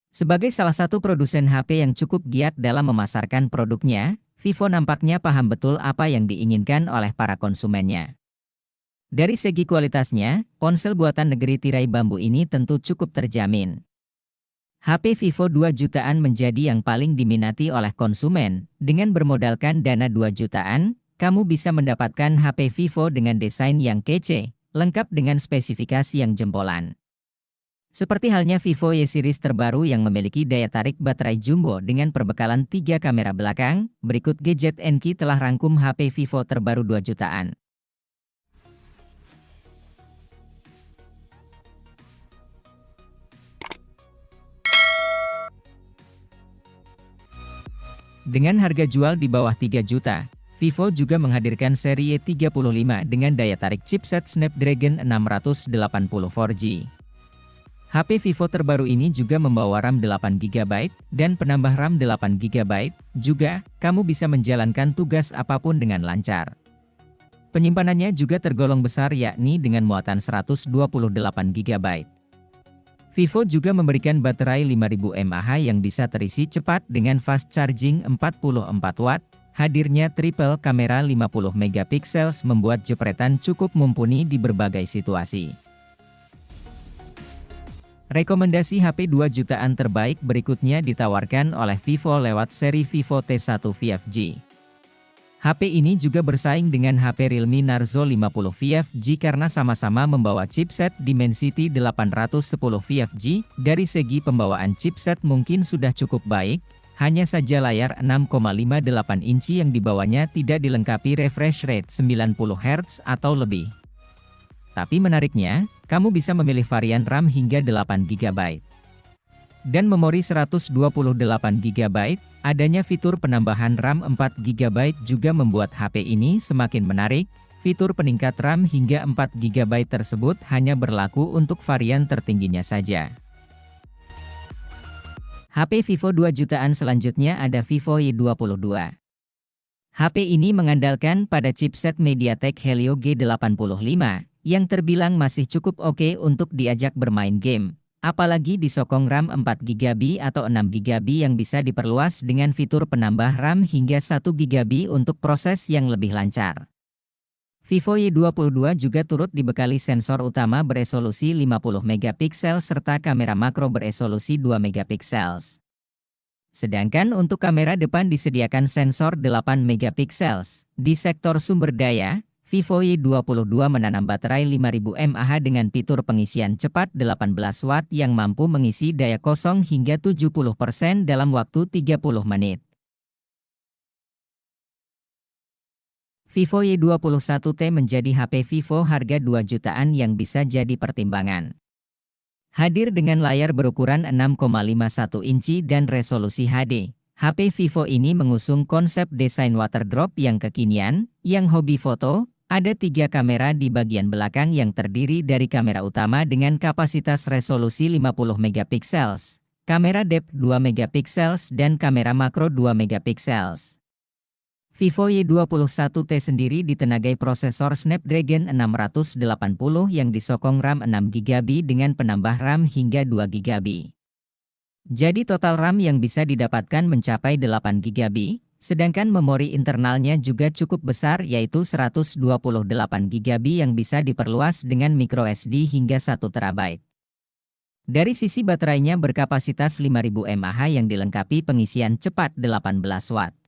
Sebagai salah satu produsen HP yang cukup giat dalam memasarkan produknya, Vivo nampaknya paham betul apa yang diinginkan oleh para konsumennya. Dari segi kualitasnya, ponsel buatan negeri tirai bambu ini tentu cukup terjamin. HP Vivo 2 jutaan menjadi yang paling diminati oleh konsumen. Dengan bermodalkan dana 2 jutaan, kamu bisa mendapatkan HP Vivo dengan desain yang kece, lengkap dengan spesifikasi yang jempolan. Seperti halnya Vivo Y series terbaru yang memiliki daya tarik baterai jumbo dengan perbekalan 3 kamera belakang, berikut Gadget NK telah rangkum HP Vivo terbaru 2 jutaan. Dengan harga jual di bawah 3 juta, Vivo juga menghadirkan seri Y35 dengan daya tarik chipset Snapdragon 680 4G. HP Vivo terbaru ini juga membawa RAM 8GB dan penambah RAM 8GB, juga, kamu bisa menjalankan tugas apapun dengan lancar. Penyimpanannya juga tergolong besar yakni dengan muatan 128GB. Vivo juga memberikan baterai 5000 mAh yang bisa terisi cepat dengan fast charging 44 Watt. Hadirnya triple kamera 50 megapiksel membuat jepretan cukup mumpuni di berbagai situasi. Rekomendasi HP 2 jutaan terbaik berikutnya ditawarkan oleh Vivo lewat seri Vivo T1 5G. HP ini juga bersaing dengan HP Realme Narzo 50 5G karena sama-sama membawa chipset Dimensity 810 5G. Dari segi pembawaan chipset mungkin sudah cukup baik, hanya saja layar 6,58 inci yang dibawanya tidak dilengkapi refresh rate 90 Hz atau lebih. Tapi menariknya, kamu bisa memilih varian RAM hingga 8GB. Dan memori 128GB, adanya fitur penambahan RAM 4GB juga membuat HP ini semakin menarik. Fitur peningkat RAM hingga 4GB tersebut hanya berlaku untuk varian tertingginya saja. HP Vivo 2 jutaan selanjutnya ada Vivo Y22. HP ini mengandalkan pada chipset MediaTek Helio G85, yang terbilang masih cukup oke untuk diajak bermain game. Apalagi disokong RAM 4GB atau 6GB yang bisa diperluas dengan fitur penambah RAM hingga 1GB untuk proses yang lebih lancar. Vivo Y22 juga turut dibekali sensor utama beresolusi 50 megapiksel serta kamera makro beresolusi 2 megapiksel. Sedangkan untuk kamera depan disediakan sensor 8 megapiksel. Di sektor sumber daya, Vivo Y22 menanam baterai 5000 mAh dengan fitur pengisian cepat 18 Watt yang mampu mengisi daya kosong hingga 70% dalam waktu 30 menit. Vivo Y21T menjadi HP Vivo harga 2 jutaan yang bisa jadi pertimbangan. Hadir dengan layar berukuran 6,51 inci dan resolusi HD, HP Vivo ini mengusung konsep desain waterdrop yang kekinian, yang hobi foto. Ada 3 kamera di bagian belakang yang terdiri dari kamera utama dengan kapasitas resolusi 50 megapiksel, kamera depth 2 megapiksel dan kamera makro 2 megapiksel. Vivo Y21T sendiri ditenagai prosesor Snapdragon 680 yang disokong RAM 6GB dengan penambah RAM hingga 2GB. Jadi total RAM yang bisa didapatkan mencapai 8GB. Sedangkan memori internalnya juga cukup besar yaitu 128GB yang bisa diperluas dengan microSD hingga 1 TB. Dari sisi baterainya berkapasitas 5000 mAh yang dilengkapi pengisian cepat 18 Watt.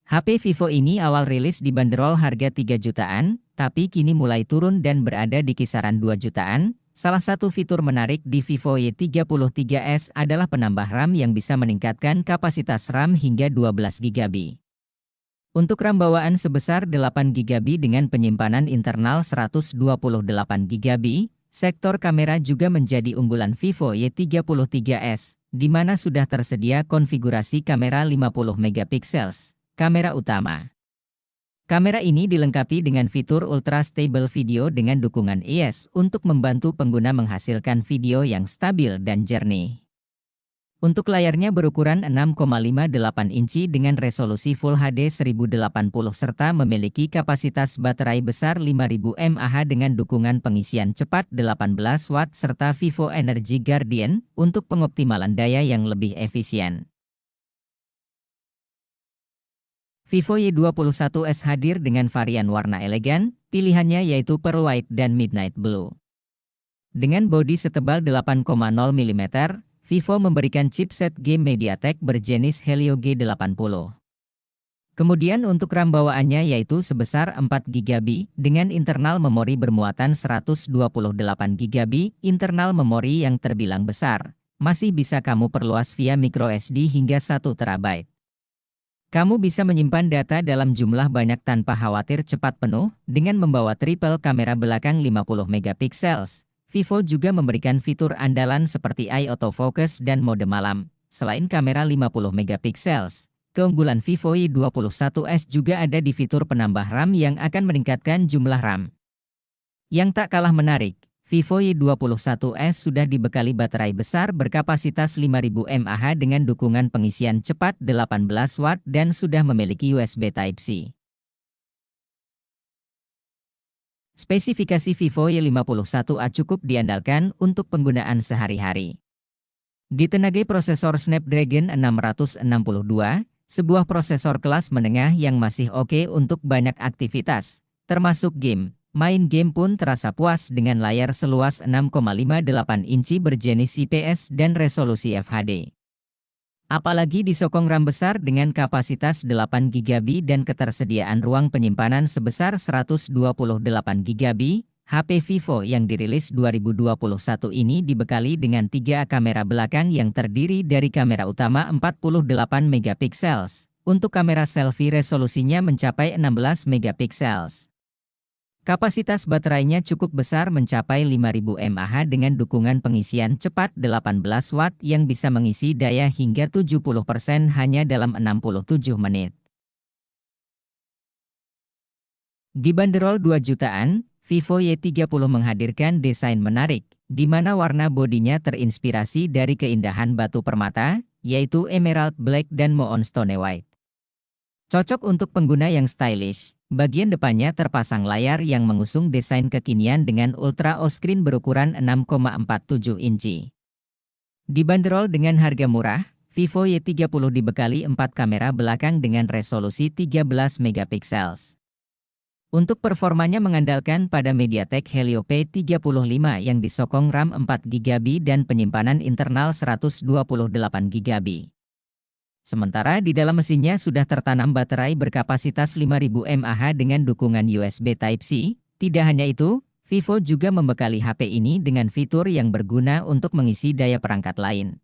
HP Vivo ini awal rilis dibanderol harga 3 jutaan, tapi kini mulai turun dan berada di kisaran 2 jutaan. Salah satu fitur menarik di Vivo Y33s adalah penambah RAM yang bisa meningkatkan kapasitas RAM hingga 12GB. Untuk RAM bawaan sebesar 8GB dengan penyimpanan internal 128GB, sektor kamera juga menjadi unggulan Vivo Y33s, di mana sudah tersedia konfigurasi kamera 50 megapiksel, kamera utama. Kamera ini dilengkapi dengan fitur Ultra Stable Video dengan dukungan IS untuk membantu pengguna menghasilkan video yang stabil dan jernih. Untuk layarnya berukuran 6,58 inci dengan resolusi Full HD 1080 serta memiliki kapasitas baterai besar 5000 mAh dengan dukungan pengisian cepat 18 Watt serta Vivo Energy Guardian untuk pengoptimalan daya yang lebih efisien. Vivo Y21s hadir dengan varian warna elegan, pilihannya yaitu Pearl White dan Midnight Blue. Dengan bodi setebal 8,0 mm, Vivo memberikan chipset game MediaTek berjenis Helio G80. Kemudian untuk RAM bawaannya yaitu sebesar 4GB dengan internal memori bermuatan 128GB, internal memori yang terbilang besar. Masih bisa kamu perluas via microSD hingga 1TB. Kamu bisa menyimpan data dalam jumlah banyak tanpa khawatir cepat penuh dengan membawa triple kamera belakang 50MP. Vivo juga memberikan fitur andalan seperti Eye Autofocus dan mode malam. Selain kamera 50MP, keunggulan Vivo Y21s juga ada di fitur penambah RAM yang akan meningkatkan jumlah RAM. Yang tak kalah menarik, Vivo Y21s sudah dibekali baterai besar berkapasitas 5000 mAh dengan dukungan pengisian cepat 18 Watt dan sudah memiliki USB Type-C. Spesifikasi Vivo Y51a cukup diandalkan untuk penggunaan sehari-hari. Ditenagai prosesor Snapdragon 662, sebuah prosesor kelas menengah yang masih oke untuk banyak aktivitas, termasuk game. Main game pun terasa puas dengan layar seluas 6,58 inci berjenis IPS dan resolusi FHD. Apalagi disokong RAM besar dengan kapasitas 8GB dan ketersediaan ruang penyimpanan sebesar 128GB, HP Vivo yang dirilis 2021 ini dibekali dengan 3 kamera belakang yang terdiri dari kamera utama 48MP. Untuk kamera selfie resolusinya mencapai 16MP. Kapasitas baterainya cukup besar mencapai 5000 mAh dengan dukungan pengisian cepat 18 Watt yang bisa mengisi daya hingga 70% hanya dalam 67 menit. Dibanderol 2 jutaan, Vivo Y30 menghadirkan desain menarik, di mana warna bodinya terinspirasi dari keindahan batu permata, yaitu Emerald Black dan Moonstone White. Cocok untuk pengguna yang stylish, bagian depannya terpasang layar yang mengusung desain kekinian dengan Ultra O-Screen berukuran 6,47 inci. Dibanderol dengan harga murah, Vivo Y30 dibekali 4 kamera belakang dengan resolusi 13MP. Untuk performanya mengandalkan pada MediaTek Helio P35 yang disokong RAM 4GB dan penyimpanan internal 128GB. Sementara di dalam mesinnya sudah tertanam baterai berkapasitas 5000 mAh dengan dukungan USB Type-C. Tidak hanya itu, Vivo juga membekali HP ini dengan fitur yang berguna untuk mengisi daya perangkat lain.